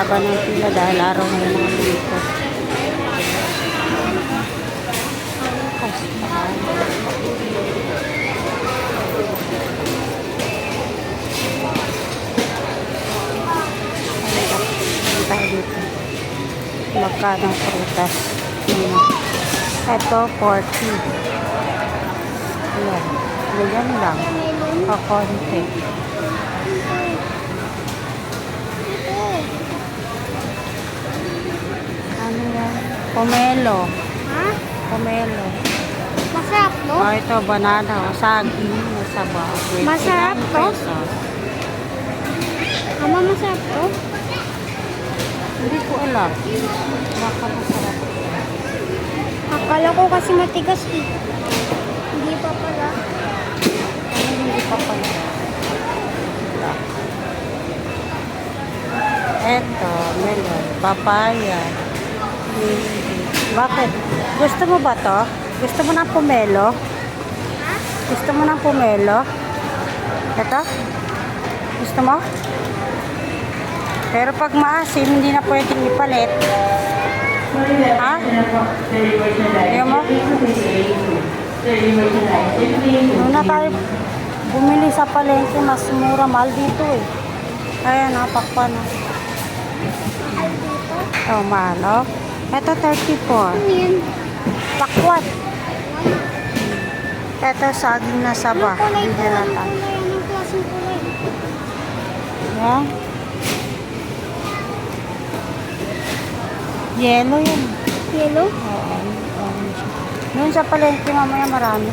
haba ng pila dahil araw ngayon mga dito. Tayo dito. Magkano ang prutas? Ito, 40. Ayan. Ganyan lang. Kakonti. Ano yan? Pomelo. Ha? Pomelo. Masarap, no? Oh, ito, banana. Saging. Masaba. Masarap to? Pesos. Ama, masarap to? Hindi ko alam. Baka masarap. Akala ko kasi matigas eh. Hindi pa pala. Ano hindi pa pala? Eto, melon, papaya. Bakit? Gusto mo ba to? Gusto mo ng pomelo? Ha? Gusto mo ng pomelo? Ito? Gusto mo? Pero pag maasim, hindi na pwedeng ipalit. Ha? Ayaw mo? Doon na tayo bumili sa palengke. Mas mura, mahal dito eh. Ayan, napakpan. Ay, dito? Oh, mahal, oh. Ito, 34. Ano yan? Pakwat. Ito, saging na saba. Anong kulay Hindi to? na Anong tayo. kulay? Anong klaseng kulay? Yan. Yellow yan. Yellow? Oo. Doon sa palengke mamaya marami.